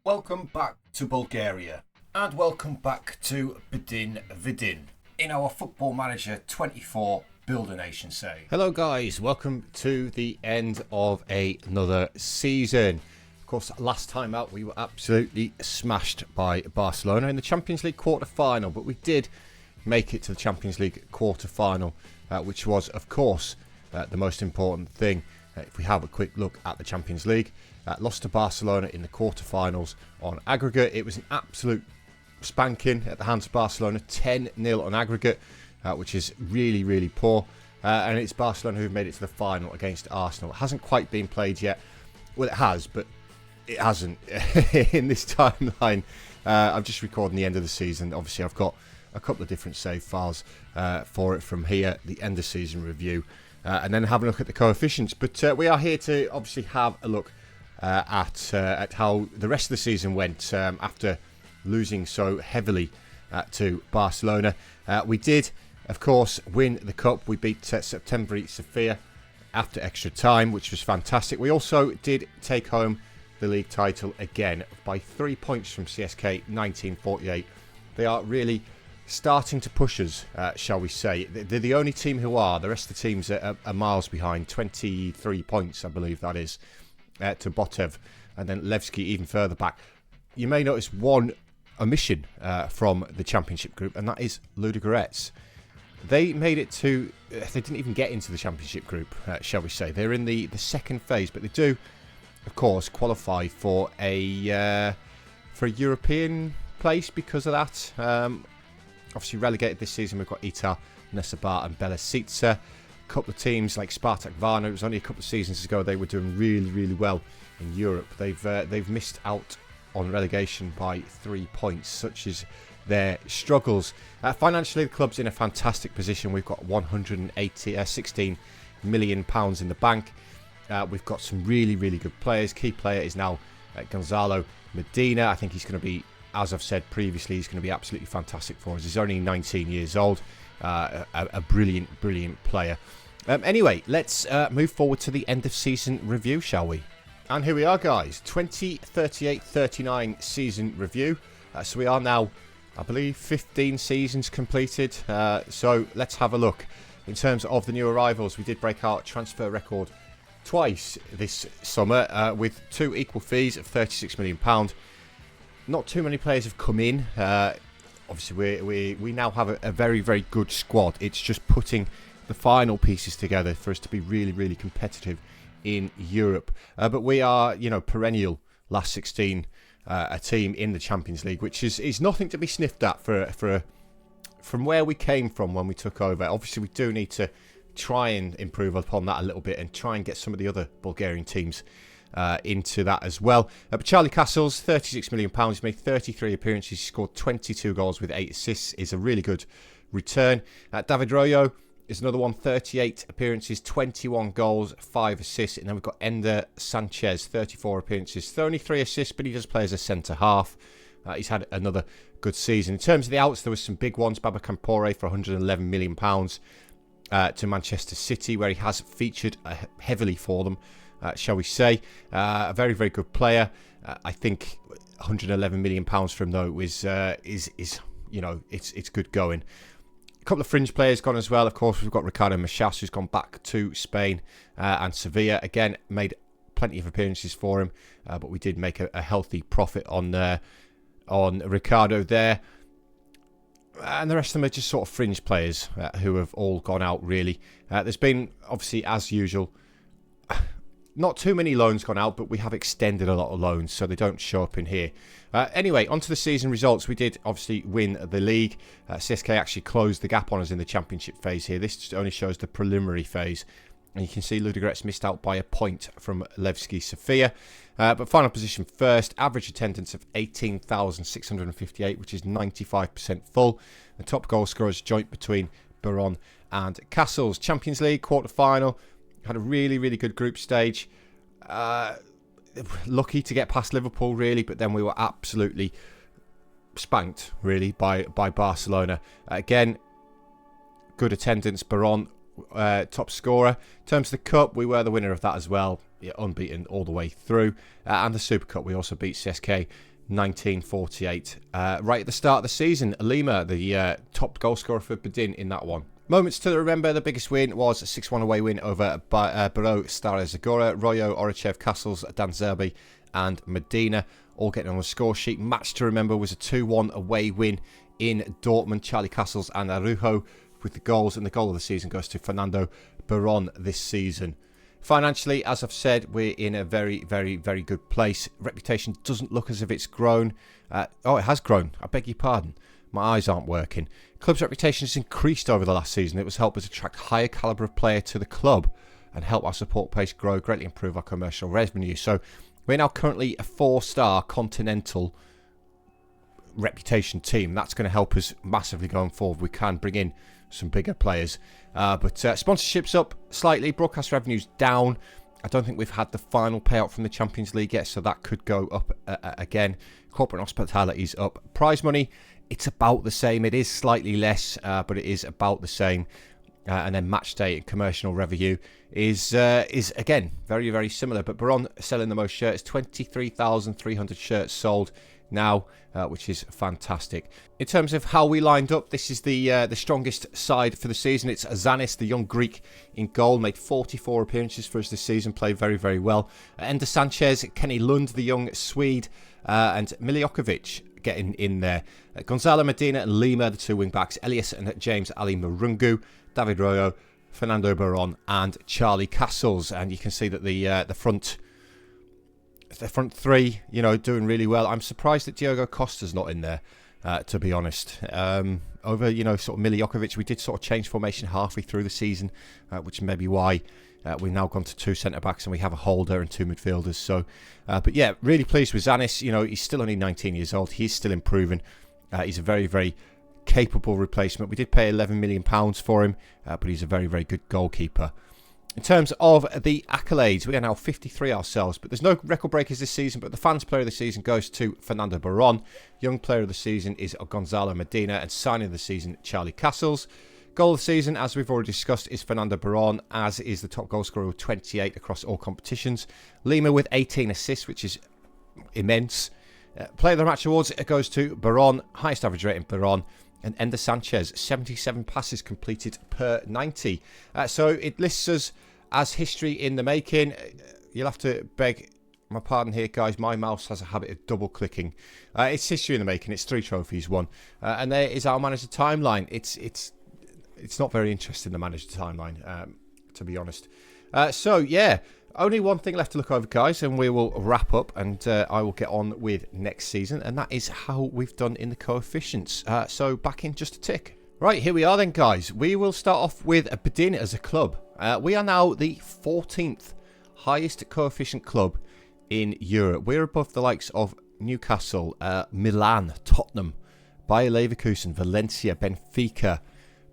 Welcome back to Bulgaria and welcome back to Bdin Vidin in our Football Manager 24 Build a Nation save. Hello guys, welcome to the end of another season. Of course, last time out we were absolutely smashed by Barcelona in the Champions League quarter-final, but we did make it to the Champions League quarter-final, which was, of course, the most important thing. If we have a quick look at the Champions League, lost to Barcelona in the quarterfinals on aggregate. It was an absolute spanking at the hands of Barcelona, 10-0 on aggregate, which is really, really poor. And it's Barcelona who've made it to the final against Arsenal. It hasn't quite been played yet. Well, it has, but it hasn't in this timeline. I'm just recording the end of the season. Obviously, I've got a couple of different save files for it from here, the end of season review, and then have a look at the coefficients. But we are here to obviously have a look at how the rest of the season went after losing so heavily to Barcelona. We did, of course, win the cup. We beat Septembri Sofia after extra time, which was fantastic. We also did take home the league title again by 3 points from CSK 1948. They are really starting to push us, shall we say. They're the only team who are. The rest of the teams are miles behind, 23 points, I believe that is. To Botev, and then Levski even further back. You may notice one omission from the championship group, and that is Ludogorets. They made it to... They didn't even get into the championship group, shall we say. They're in the second phase, but they do, of course, qualify for a European place because of that. Obviously relegated this season, we've got Itar, Nesabar and Belasica. Couple of teams like Spartak Varna, it was only a couple of seasons ago, they were doing really, really well in Europe. They've missed out on relegation by 3 points, such as their struggles. Financially, the club's in a fantastic position. We've got 16 million pounds in the bank. We've got some really, really good players. Key player is now Gonzalo Medina. I think he's going to be, as I've said previously, he's going to be absolutely fantastic for us. He's only 19 years old. A brilliant, brilliant player. Anyway, let's move forward to the end of season review, shall we? And here we are, guys. 2038-39 season review. So we are now, I believe, 15 seasons completed. So let's have a look. In terms of the new arrivals, we did break our transfer record twice this summer with two equal fees of £36 million. Not too many players have come in. Obviously, we now have a very, very good squad. It's just putting the final pieces together for us to be really, really competitive in Europe. But we are, perennial last 16 a team in the Champions League, which is nothing to be sniffed at from where we came from when we took over. Obviously, we do need to try and improve upon that a little bit and try and get some of the other Bulgarian teams into that as well. But Charlie Castles, £36 million. He's made 33 appearances. He scored 22 goals with 8 assists. Is a really good return. David Royo is another one. 38 appearances, 21 goals, 5 assists. And then we've got Ender Sanchez, 34 appearances, 33 assists, but he does play as a centre-half. He's had another good season. In terms of the outs, there was some big ones. Baba Campore for £111 million to Manchester City, where he has featured heavily for them. Shall we say, a very, very good player. I think £111 million from though is it's good going. A couple of fringe players gone as well. Of course, we've got Ricardo Machas, who's gone back to Spain, and Sevilla again made plenty of appearances for him, but we did make a healthy profit on Ricardo there. And the rest of them are just sort of fringe players who have all gone out really. There's been, obviously, as usual, not too many loans gone out, but we have extended a lot of loans, so they don't show up in here. Anyway, on to the season results. We did obviously win the league. CSK actually closed the gap on us in the championship phase here. This only shows the preliminary phase. And you can see Ludogorets missed out by a point from Levski Sofia. But final position first. Average attendance of 18,658, which is 95% full. The top goal scorers joint between Baron and Castles. Champions League quarter-final. Had a really, really good group stage. Lucky to get past Liverpool, really, but then we were absolutely spanked, really, by Barcelona. Again, good attendance. Baron top scorer. In terms of the Cup, we were the winner of that as well. Yeah, unbeaten all the way through. And the Super Cup, we also beat CSK 1948. Right at the start of the season, Lima, the top goal scorer for Bdin in that one. Moments to remember, the biggest win was a 6-1 away win over Baro, Stara Zagora, Royo, Orachev, Castles, Dan Zerbi and Medina, all getting on the score sheet. Match to remember was a 2-1 away win in Dortmund. Charlie Castles and Arujo with the goals, and the goal of the season goes to Fernando Baron this season. Financially, as I've said, we're in a very, very, very good place. Reputation doesn't look as if it's grown. Oh, it has grown. I beg your pardon. My eyes aren't working. Club's reputation has increased over the last season. It was helped us attract higher calibre of player to the club and help our support base grow, greatly improve our commercial revenue. So we're now currently a 4-star continental reputation team. That's going to help us massively going forward. We can bring in some bigger players. But sponsorships up slightly, broadcast revenues down. I don't think we've had the final payout from the Champions League yet, so that could go up again. Corporate hospitality is up. Prize money, it's about the same. It is slightly less, but it is about the same. And then match day and commercial revenue is again very, very similar. But Baron selling the most shirts, 23,300 shirts sold now, which is fantastic. In terms of how we lined up, this is the strongest side for the season. It's Zanis, the young Greek, in goal. Made 44 appearances for us this season. Played very, very well. Ender Sanchez, Kenny Lund, the young Swede, and Miljokovic getting in there. Gonzalo Medina and Lima, the two wing backs. Elias and James Ali Marungu, David Royo, Fernando Baron, and Charlie Castles. And you can see that the front three, you know, doing really well. I'm surprised that Diogo Costa's not in there, to be honest. Over, you know, sort of Miljokovic, we did sort of change formation halfway through the season, which may be why we've now gone to 2 centre-backs and we have a holder and 2 midfielders. So, but yeah, really pleased with Zanis. You know, he's still only 19 years old. He's still improving. He's a very, very capable replacement. We did pay £11 million for him, but he's a very, very good goalkeeper. In terms of the accolades, we are now 53 ourselves, but there's no record breakers this season, but the fans player of the season goes to Fernando Baron. Young player of the season is Gonzalo Medina, and signing of the season, Charlie Castles. Goal of the season, as we've already discussed, is Fernando Baron, as is the top goal scorer with 28 across all competitions. Lima with 18 assists, which is immense. Player of the match awards, it goes to Baron, highest average rating Baron. And Ender Sanchez, 77 passes completed per 90. So it lists us as history in the making. You'll have to beg my pardon here, guys. My mouse has a habit of double clicking. It's history in the making. It's 3 trophies won. And there is our manager timeline. It's not very interesting, the manager timeline, to be honest. So yeah, only one thing left to look over, guys, and we will wrap up, and I will get on with next season, and that is how we've done in the coefficients. So back in just a tick. Right, here we are then, guys. We will start off with Bdin as a club. We are now the 14th highest coefficient club in Europe. We're above the likes of Newcastle, Milan, Tottenham, Bayer Leverkusen, Valencia, Benfica,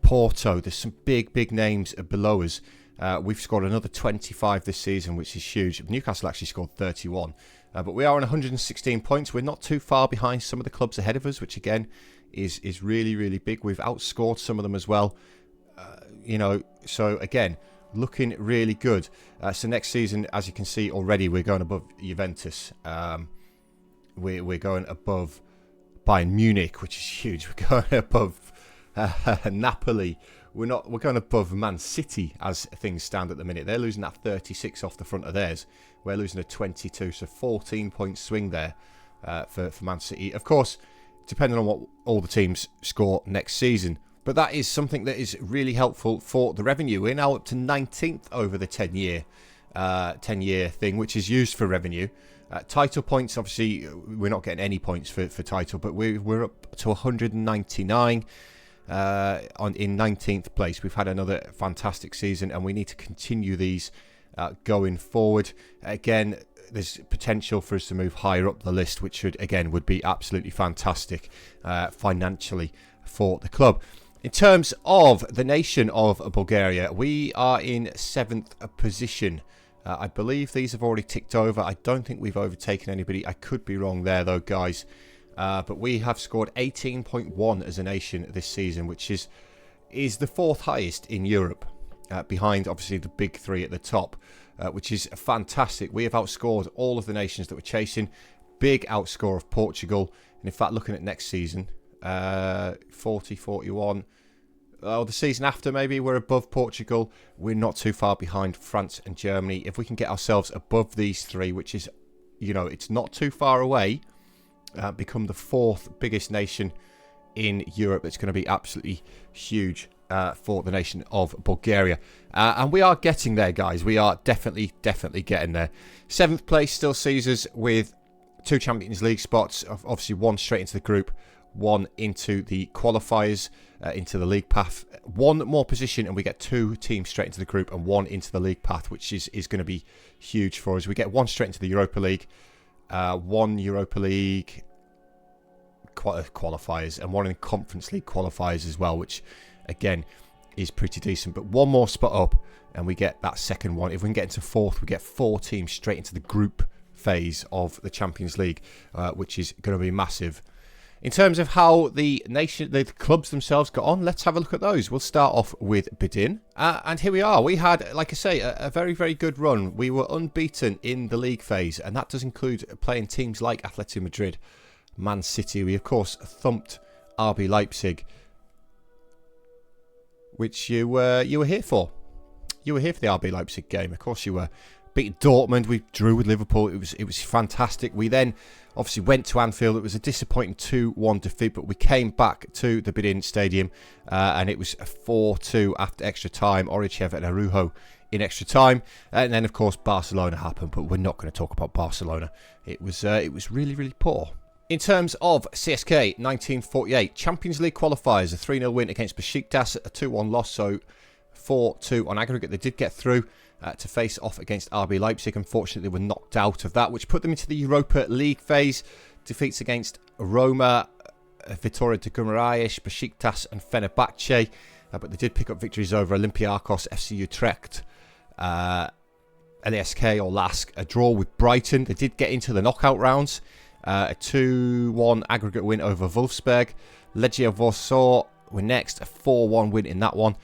Porto. There's some big, big names below us. We've scored another 25 this season, which is huge. Newcastle actually scored 31. But we are on 116 points. We're not too far behind some of the clubs ahead of us, which again is really, really big. We've outscored some of them as well. You know, so again, looking really good. So next season, as you can see already, we're going above Juventus. We're going above Bayern Munich, which is huge. We're going above Napoli. We're going above Man City as things stand at the minute. They're losing that 36 off the front of theirs. We're losing a 22, so 14-point swing there for Man City. Of course, depending on what all the teams score next season. But that is something that is really helpful for the revenue. We're now up to 19th over the 10-year thing, which is used for revenue. Title points, obviously, we're not getting any points for title, but we're up to 199. In 19th place. We've had another fantastic season, and we need to continue these going forward. Again, there's potential for us to move higher up the list, which would be absolutely fantastic financially for the club. In terms of the nation of Bulgaria, we are in 7th position. I believe these have already ticked over. I don't think we've overtaken anybody. I could be wrong there though, guys. But we have scored 18.1 as a nation this season, which is the 4th highest in Europe. behind, obviously, the big three at the top, which is fantastic. We have outscored all of the nations that we're chasing. Big outscore of Portugal. And in fact, looking at next season, 40, 41. The season after, maybe we're above Portugal. We're not too far behind France and Germany. If we can get ourselves above these three, which is, you know, it's not too far away, become the fourth biggest nation in Europe. It's going to be absolutely huge for the nation of Bulgaria. And we are getting there, guys. We are definitely getting there. 7th place still sees us with 2 Champions League spots. Obviously, 1 straight into the group, 1 into the qualifiers, into the league path. 1 more position and we get 2 teams straight into the group and 1 into the league path, which is going to be huge for us. We get 1 straight into the Europa League, 1 Europa League qualifiers and 1 in Conference League qualifiers as well, which again is pretty decent. But 1 more spot up and we get that second one. If we can get into 4th, we get 4 teams straight into the group phase of the Champions League, which is going to be massive. In terms of how the clubs themselves got on, let's have a look at those. We'll start off with Bdin. And here we are. We had, like I say, a very, very good run. We were unbeaten in the league phase, and that does include playing teams like Atletico Madrid, Man City. We, of course, thumped RB Leipzig, which you were here for. You were here for the RB Leipzig game. Of course you were. Beat Dortmund. We drew with Liverpool. It was fantastic. We then obviously went to Anfield. It was a disappointing 2-1 defeat, but we came back to the Bdin Stadium and it was a 4-2 after extra time. Orichev and Araujo in extra time, and then of course Barcelona happened. But we're not going to talk about Barcelona. It was really, really poor. In terms of CSK 1948 Champions League qualifiers, a 3-0 win against Besiktas, a 2-1 loss, so 4-2 on aggregate. They did get through to face off against RB Leipzig. Unfortunately, they were knocked out of that, which put them into the Europa League phase. Defeats against Roma, Vitória de Guimarães, Besiktas and Fenerbahce. But they did pick up victories over Olympiacos, FC Utrecht, LASK or LASK. A draw with Brighton. They did get into the knockout rounds. A 2-1 aggregate win over Wolfsburg. Legia Warsaw were next. A 4-1 win in that one.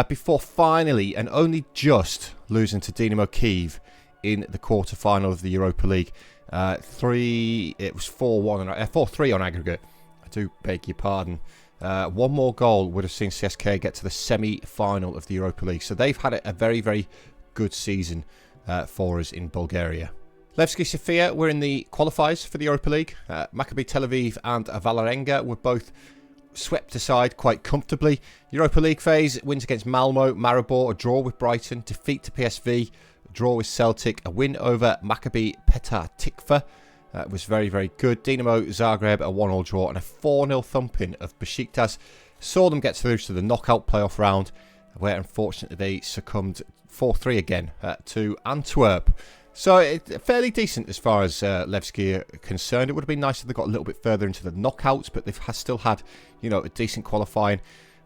Before finally and only just losing to Dynamo Kyiv in the quarter-final of the Europa League. It was 4-3 on aggregate. I do beg your pardon. 1 more goal would have seen CSK get to the semi-final of the Europa League. So they've had a very, very good season for us in Bulgaria. Levski Sofia were in the qualifiers for the Europa League. Maccabi Tel Aviv and Vålerenga were both swept aside quite comfortably. Europa League phase, wins against Malmo, Maribor, a draw with Brighton, defeat to PSV, a draw with Celtic, a win over Maccabi Petah Tikva. Was very, very good. Dinamo Zagreb, a 1-1 draw, and a 4-0 thumping of Besiktas. Saw them get through to the knockout playoff round, where unfortunately they succumbed 4-3 again to Antwerp. So fairly decent as far as Levski are concerned. It would have been nice if they got a little bit further into the knockouts, but they've still had, you know, a decent qualifying,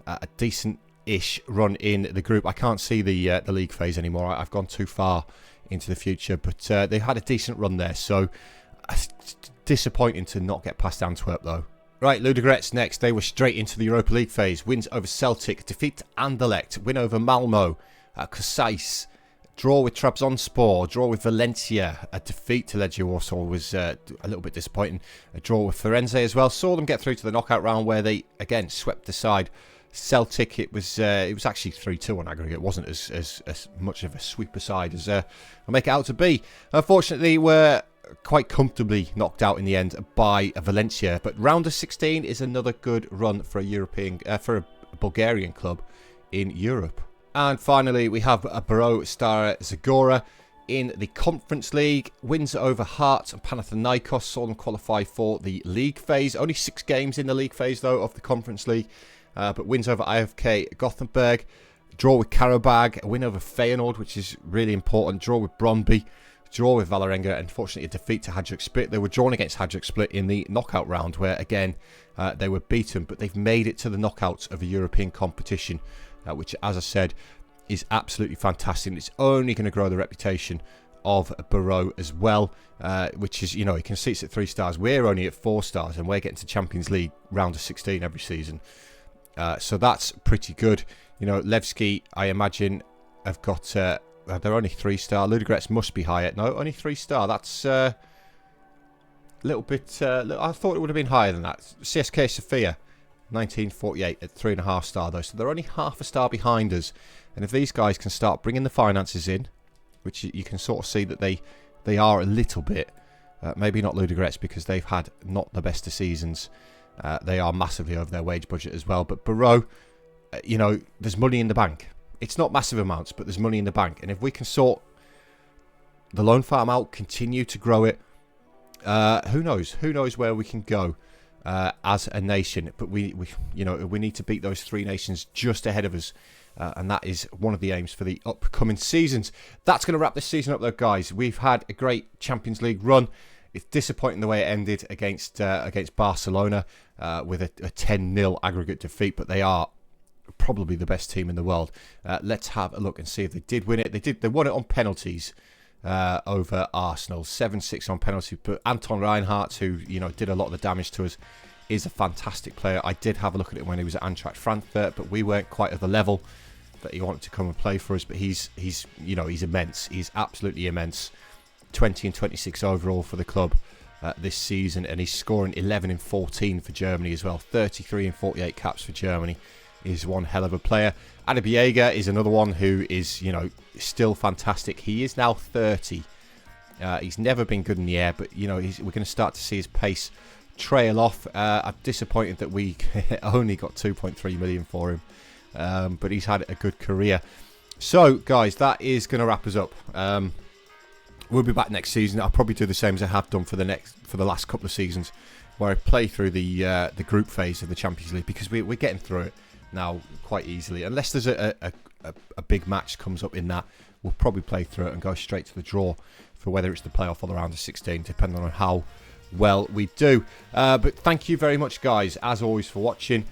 a decent-ish run in the group. I can't see the league phase anymore. I've gone too far into the future, but they've had a decent run there. So disappointing to not get past Antwerp, though. Right, Ludogorets next. They were straight into the Europa League phase. Wins over Celtic, defeat to Anderlecht, win over Malmo, Casais. Draw with Trabzonspor, draw with Valencia, a defeat to Legia Warsaw was a little bit disappointing. A draw with Firenze as well. Saw them get through to the knockout round where they again swept aside Celtic. It was actually 3-2 on aggregate. It wasn't as much of a sweep aside as I make it out to be. Unfortunately, we're quite comfortably knocked out in the end by Valencia. But round of 16 is another good run for a Bulgarian club in Europe. And finally, we have Baro Stara Zagora in the Conference League. Wins over Hearts and Panathinaikos saw them qualify for the league phase. Only 6 games in the league phase, though, of the Conference League. But wins over IFK Gothenburg. Draw with Karabag. A win over Feyenoord, which is really important. Draw with Brøndby. Draw with Vålerenga. And unfortunately, a defeat to Hajduk Split. They were drawn against Hajduk Split in the knockout round, where, again, they were beaten. But they've made it to the knockouts of a European competition, which, as I said, is absolutely fantastic. It's only going to grow the reputation of Baro as well, which is, you know, he can see it's at 3 stars. We're only at 4 stars, and we're getting to Champions League round of 16 every season. So that's pretty good. You know, Levski, I imagine, have got... they're only 3-star. Ludogorets must be higher. No, only 3-star. That's a little bit... I thought it would have been higher than that. CSK Sofia, 1948 at 3.5-star, though. So they're only half a star behind us. And if these guys can start bringing the finances in, which you can sort of see that they are a little bit... maybe not Ludogorets because they've had not the best of seasons. They are massively over their wage budget as well. But Barreau, you know, there's money in the bank. It's not massive amounts, but there's money in the bank. And if we can sort the loan farm out, continue to grow it, who knows? Who knows where we can go as a nation? But we need to beat those 3 nations just ahead of us. And that is one of the aims for the upcoming seasons. That's going to wrap this season up, though, guys. We've had a great Champions League run. It's disappointing the way it ended against Barcelona with a 10-0 aggregate defeat, but they are probably the best team in the world. Let's have a look and see if they did win it. They won it on penalties over Arsenal, 7-6 on penalties. But Anton Reinhardt, who did a lot of the damage to us, is a fantastic player. I did have a look at it when he was at Eintracht Frankfurt, but we weren't quite at the level that he wanted to come and play for us. But he's immense. He's absolutely immense. 20 and 26 overall for the club this season, and he's scoring 11 and 14 for Germany as well. 33 and 48 caps for Germany. Is one hell of a player. Adebiega is another one who is, still fantastic. He is now 30. He's never been good in the air, but we're going to start to see his pace trail off. I'm disappointed that we only got 2.3 million for him, but he's had a good career. So, guys, that is going to wrap us up. We'll be back next season. I'll probably do the same as I have done for the last couple of seasons, where I play through the group phase of the Champions League, because we're getting through it now quite easily. Unless there's a big match comes up in that, we'll probably play through it and go straight to the draw for whether it's the playoff or the round of 16, depending on how well we do. But thank you very much, guys, as always, for watching.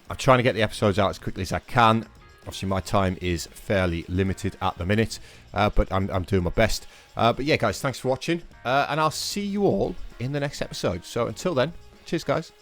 I'm trying to get the episodes out as quickly as I can. Obviously, my time is fairly limited at the minute, but I'm doing my best. But yeah, guys, thanks for watching, and I'll see you all in the next episode. So until then, cheers, guys.